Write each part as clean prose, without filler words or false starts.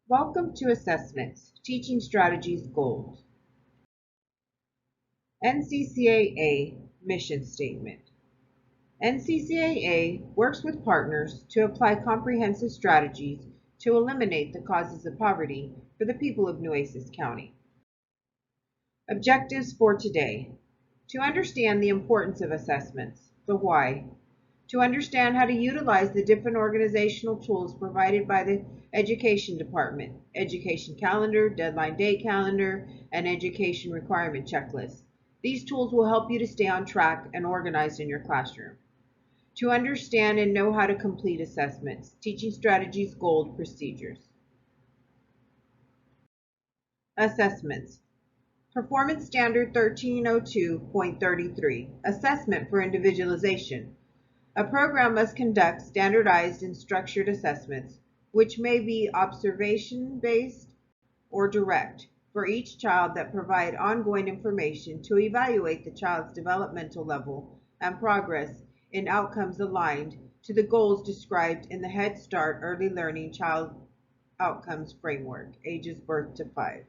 Welcome to Assessments, Teaching Strategies Gold. NCCAA Mission Statement. NCCAA works with partners to apply comprehensive strategies to eliminate the causes of poverty for the people of Nueces County. Objectives for today: to understand the importance of assessments, the why, to understand how to utilize the different organizational tools provided by the Education Department, Education Calendar, Deadline Day Calendar, and Education Requirement Checklist. These tools will help you to stay on track and organized in your classroom. To understand and know how to complete assessments, Teaching Strategies Gold Procedures. Assessments. Performance Standard 1302.33, Assessment for Individualization. A program must conduct standardized and structured assessments, which may be observation-based or direct, for each child that provide ongoing information to evaluate the child's developmental level and progress in outcomes aligned to the goals described in the Head Start Early Learning Child Outcomes Framework, ages birth to 5.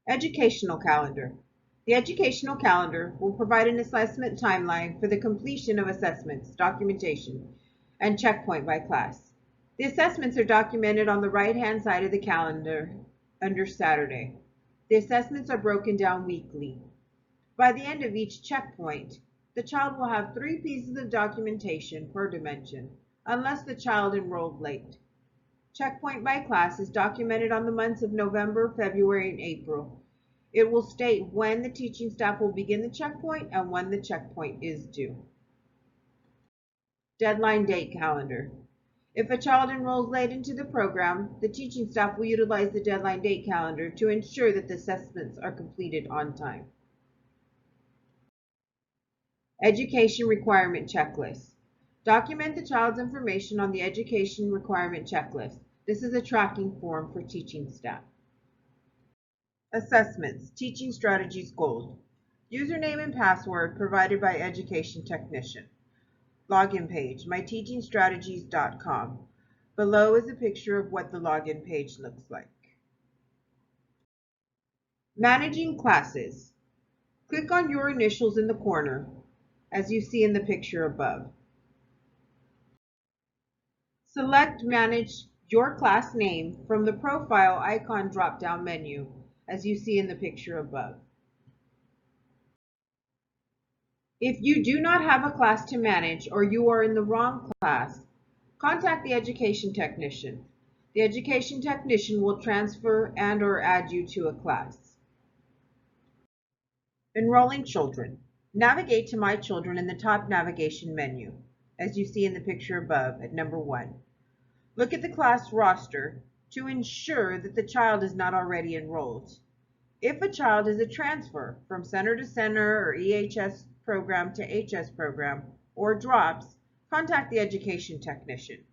Educational Calendar. The educational calendar will provide an assessment timeline for the completion of assessments, documentation, and checkpoint by class. The assessments are documented on the right-hand side of the calendar under Saturday. The assessments are broken down weekly. By the end of each checkpoint, the child will have 3 pieces of documentation per dimension, unless the child enrolled late. Checkpoint by class is documented on the months of November, February, and April. It will state when the teaching staff will begin the checkpoint and when the checkpoint is due. Deadline date calendar. If a child enrolls late into the program, the teaching staff will utilize the deadline date calendar to ensure that the assessments are completed on time. Education requirement checklist. Document the child's information on the education requirement checklist. This is a tracking form for teaching staff. Assessments, Teaching Strategies Gold. Username and password provided by Education Technician. Login page, myteachingstrategies.com. Below is a picture of what the login page looks like. Managing classes. Click on your initials in the corner, as you see in the picture above. Select Manage Your Class Name from the Profile icon drop-down menu, as you see in the picture above. If you do not have a class to manage or you are in the wrong class, contact the education technician. The education technician will transfer and/or add you to a class. Enrolling children. Navigate to My Children in the top navigation menu, as you see in the picture above at number 1. Look at the class roster to ensure that the child is not already enrolled. If a child is a transfer from center to center or EHS program to HS program or drops, contact the education technician.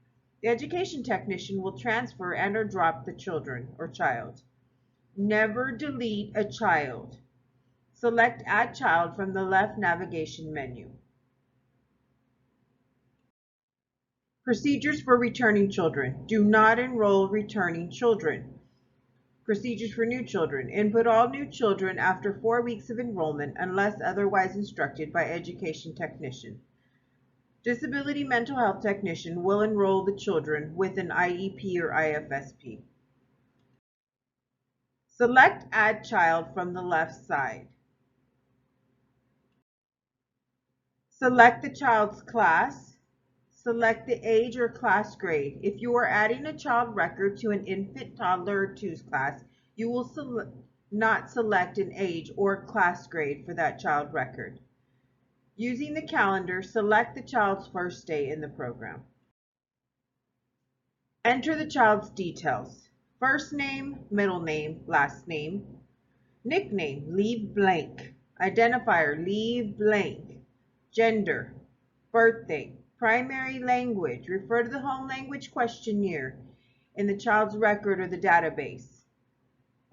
The education technician will transfer and/or drop the children or child. Never delete a child. Select Add Child from the left navigation menu. Procedures for returning children. Do not enroll returning children. Procedures for new children. Input all new children after 4 weeks of enrollment unless otherwise instructed by education technician. Disability mental health technician will enroll the children with an IEP or IFSP. Select Add Child from the left side. Select the child's class. Select the age or class grade. If you are adding a child record to an infant, toddler, or twos class, you will not select an age or class grade for that child record. Using the calendar, select the child's first day in the program. Enter the child's details. First name, middle name, last name. Nickname, leave blank. Identifier, leave blank. Gender, birthday. Primary language, refer to the home language questionnaire in the child's record or the database.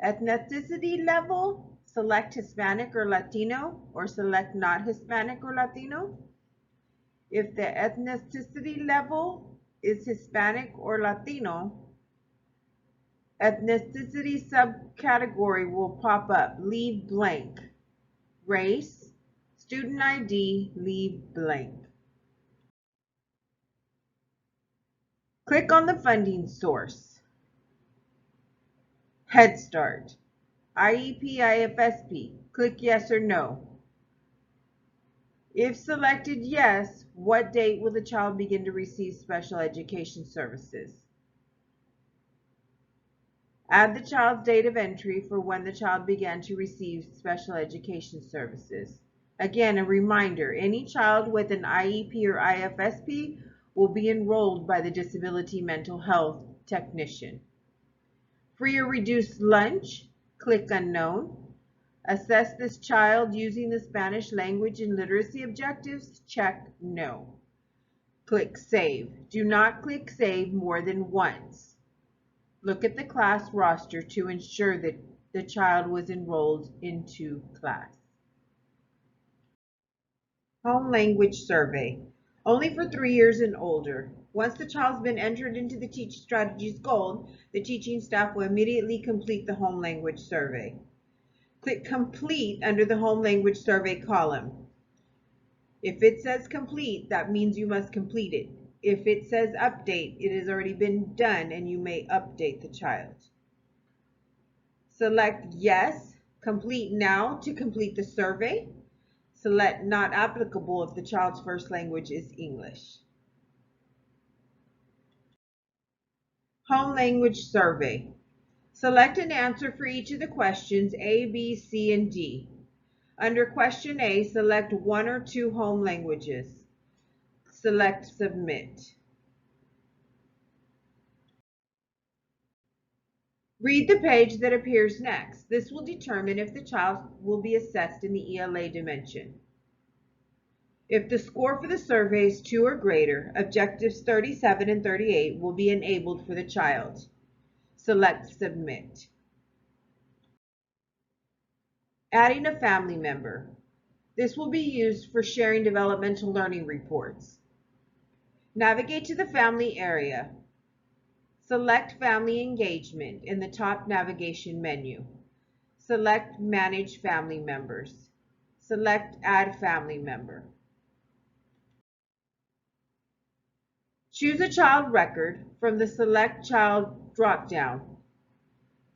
Ethnicity level, select Hispanic or Latino, or select not Hispanic or Latino. If the ethnicity level is Hispanic or Latino, Ethnicity subcategory will pop up. Leave blank. Race, student ID, leave blank. Click on the funding source. Head Start. IEP, IFSP. Click yes or no. If selected yes, what date will the child begin to receive special education services? Add the child's date of entry for when the child began to receive special education services. Again, a reminder, any child with an IEP or IFSP will be enrolled by the disability mental health technician. Free or reduced lunch, click unknown. Assess this child using the Spanish language and literacy objectives, check no. Click save. Do not click save more than once. Look at the class roster to ensure that the child was enrolled into class. Home language survey. Only for 3 years and older. Once the child's been entered into the Teach Strategies Gold, the teaching staff will immediately complete the home language survey. Click complete under the home language survey column. If it says complete, that means you must complete it. If it says update, it has already been done and you may update the child. Select yes, complete now to complete the survey. Select not applicable if the child's first language is English. Home language survey. Select an answer for each of the questions A, B, C, and D. Under question A, select 1 or 2 home languages. Select Submit. Read the page that appears next. This will determine if the child will be assessed in the ELA dimension. If the score for the survey is 2 or greater, objectives 37 and 38 will be enabled for the child. Select Submit. Adding a family member. This will be used for sharing developmental learning reports. Navigate to the family area. Select Family Engagement in the top navigation menu. Select Manage Family Members. Select Add Family Member. Choose a child record from the Select Child drop-down.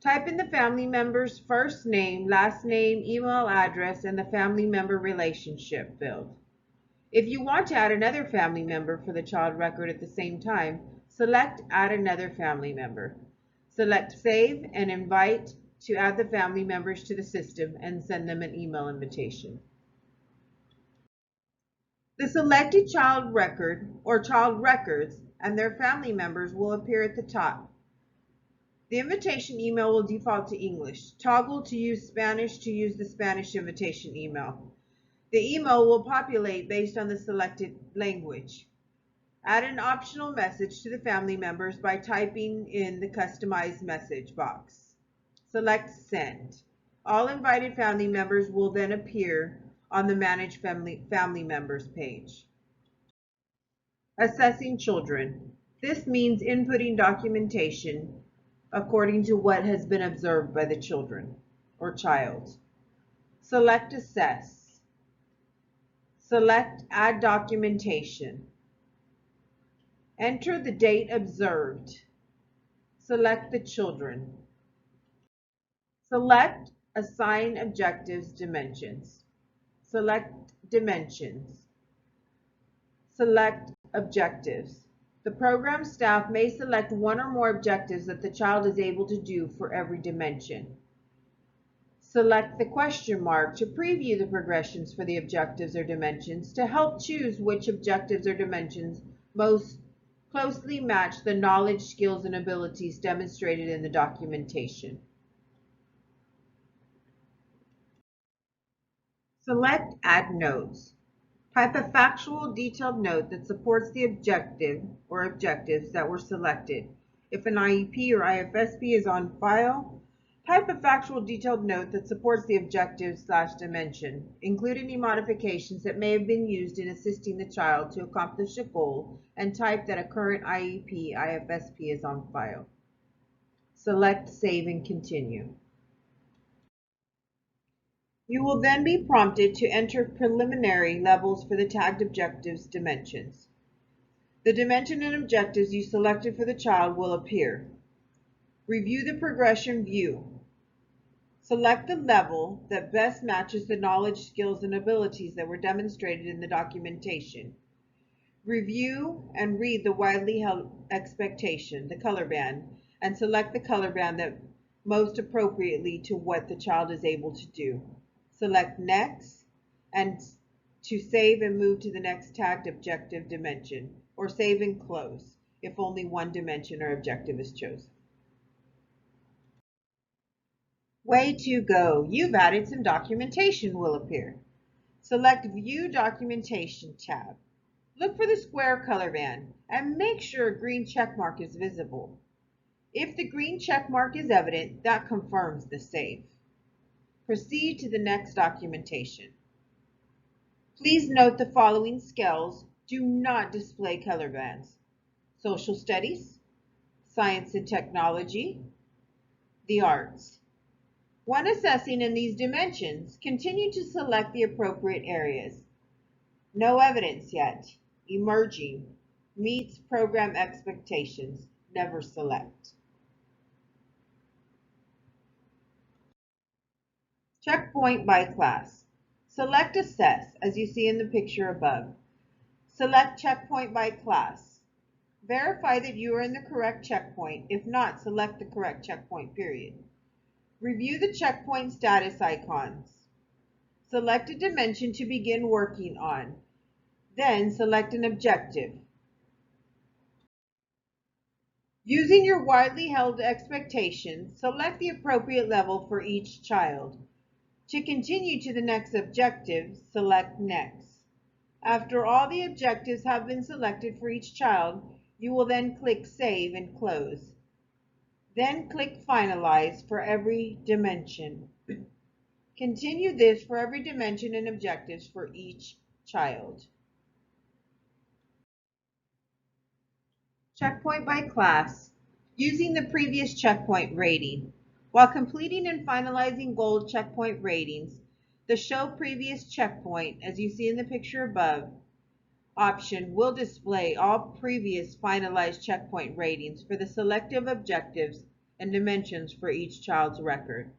Type in the family member's first name, last name, email address, and the family member relationship field. If you want to add another family member for the child record at the same time, select Add Another Family Member. Select Save and invite to add the family members to the system and send them an email invitation. The selected child record or child records and their family members will appear at the top. The invitation email will default to English. Toggle to use Spanish to use the Spanish invitation email. The email will populate based on the selected language. Add an optional message to the family members by typing in the customized message box. Select Send. All invited family members will then appear on the Manage Family Members page. Assessing children. This means inputting documentation according to what has been observed by the children or child. Select Assess. Select Add Documentation. Enter the date observed. Select the children. Select Assign Objectives Dimensions. Select Dimensions. Select Objectives. The program staff may select 1 or more objectives that the child is able to do for every dimension. Select the question mark to preview the progressions for the objectives or dimensions to help choose which objectives or dimensions most closely match the knowledge, skills, and abilities demonstrated in the documentation. Select Add Notes. Type a factual, detailed note that supports the objective or objectives that were selected. If an IEP or IFSP is on file, type a factual, detailed note that supports the objective/dimension. Include any modifications that may have been used in assisting the child to accomplish a goal, and type that a current IEP/IFSP is on file. Select Save and Continue. You will then be prompted to enter preliminary levels for the tagged objectives dimensions. The dimension and objectives you selected for the child will appear. Review the progression view. Select the level that best matches the knowledge, skills, and abilities that were demonstrated in the documentation. Review and read the widely held expectation, the color band, and select the color band that most appropriately to what the child is able to do. Select Next and to save and move to the next tagged objective dimension, or save and close if only one dimension or objective is chosen. Way to go! You've added some documentation will appear. Select View Documentation tab. Look for the square color band and make sure a green check mark is visible. If the green check mark is evident, that confirms the save. Proceed to the next documentation. Please note the following skills do not display color bands: Social Studies, Science and Technology, the Arts. When assessing in these dimensions, continue to select the appropriate areas. No evidence yet. Emerging. Meets program expectations. Never select. Checkpoint by class. Select Assess, as you see in the picture above. Select Checkpoint by class. Verify that you are in the correct checkpoint. If not, select the correct checkpoint period. Review the checkpoint status icons. Select a dimension to begin working on. Then select an objective. Using your widely held expectations, select the appropriate level for each child. To continue to the next objective, select Next. After all the objectives have been selected for each child, you will then click Save and Close. Then click Finalize for every dimension. Continue this for every dimension and objectives for each child. Checkpoint by class. Using the previous checkpoint rating. While completing and finalizing gold checkpoint ratings, the Show Previous Checkpoint, as you see in the picture above, option will display all previous finalized checkpoint ratings for the selective objectives and dimensions for each child's record.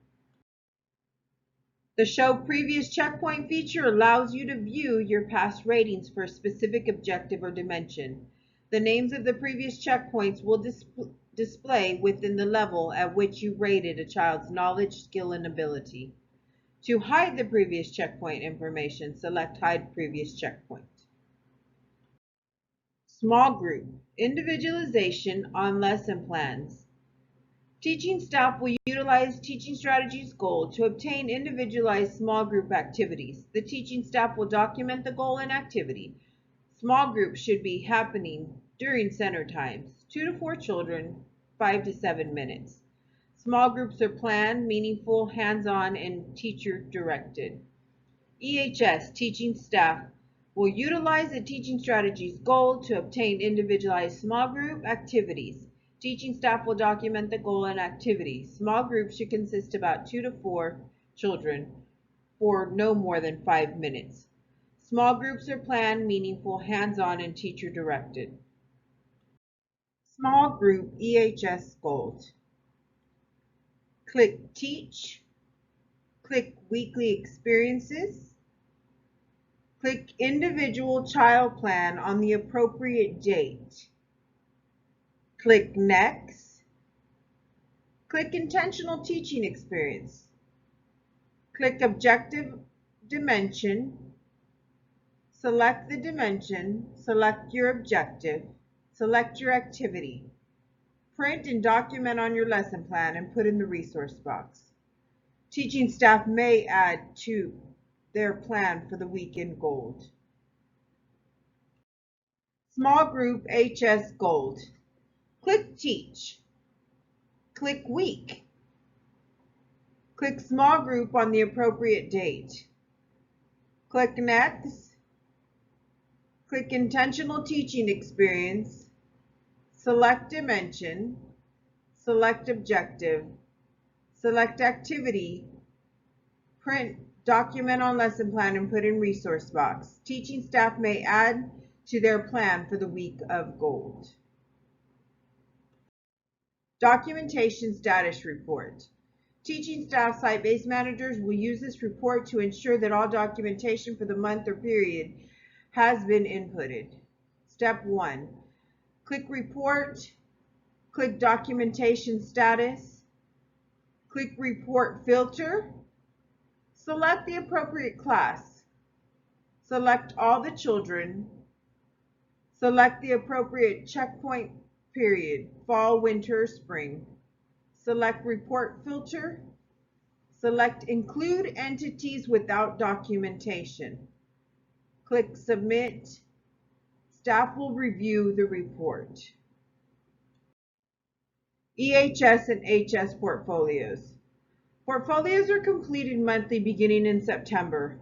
The Show Previous Checkpoint feature allows you to view your past ratings for a specific objective or dimension. The names of the previous checkpoints will display within the level at which you rated a child's knowledge, skill, and ability. To hide the previous checkpoint information, select Hide Previous Checkpoint. Small group, individualization on lesson plans. Teaching staff will utilize Teaching Strategies Goal to obtain individualized small group activities. The teaching staff will document the goal and activity. Small groups should be happening during center times, 2 to 4 children, 5 to 7 minutes. Small groups are planned, meaningful, hands-on, and teacher-directed. EHS, teaching staff, will utilize the Teaching Strategies Goal to obtain individualized small group activities. Teaching staff will document the goal and activity. Small groups should consist about 2 to 4 children for no more than 5 minutes. Small groups are planned, meaningful, hands-on, and teacher-directed. Small group EHS goals. Click Teach. Click Weekly Experiences. Click Individual Child Plan on the appropriate date. Click Next. Click Intentional Teaching Experience. Click Objective Dimension. Select the dimension, select your objective, select your activity. Print and document on your lesson plan and put in the resource box. Teaching staff may add to their plan for the week in gold. Small group HS gold. Click Teach. Click Week. Click Small group on the appropriate date. Click Next. Click Intentional Teaching Experience. Select Dimension. select objective, select activity, print document on lesson plan and put in resource box. Teaching staff may add to their plan for the week of gold. Documentation status report. Teaching staff site-based managers will use this report to ensure that all documentation for the month or period has been inputted. Step 1. Click Report, click Documentation Status, click Report Filter, select the appropriate class, select all the children, select the appropriate checkpoint period, fall, winter, spring. Select Report Filter. Select Include Entities Without Documentation. Click Submit. Staff will review the report. EHS and HS portfolios. Portfolios are completed monthly beginning in September.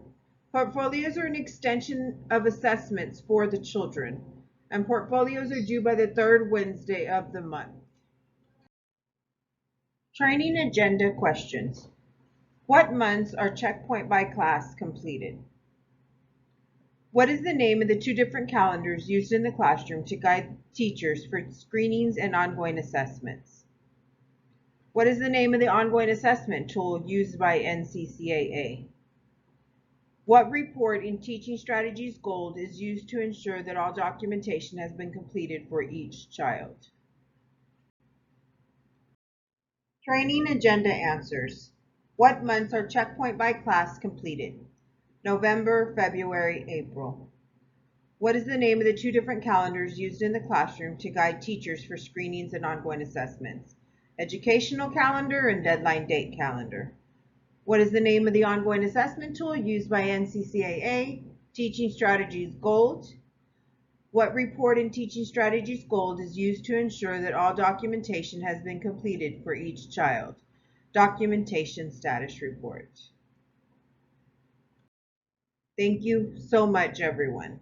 Portfolios are an extension of assessments for the children, and portfolios are due by the third Wednesday of the month. Training agenda questions. What months are checkpoint by class completed? What is the name of the two different calendars used in the classroom to guide teachers for screenings and ongoing assessments? What is the name of the ongoing assessment tool used by NCCAA? What report in Teaching Strategies Gold is used to ensure that all documentation has been completed for each child? Training agenda answers. What months are checkpoint by class completed? November, February, April. What is the name of the two different calendars used in the classroom to guide teachers for screenings and ongoing assessments? Educational calendar and deadline date calendar. What is the name of the ongoing assessment tool used by NCCAA? Teaching Strategies Gold. What report in Teaching Strategies Gold is used to ensure that all documentation has been completed for each child? Documentation Status Report. Thank you so much, everyone.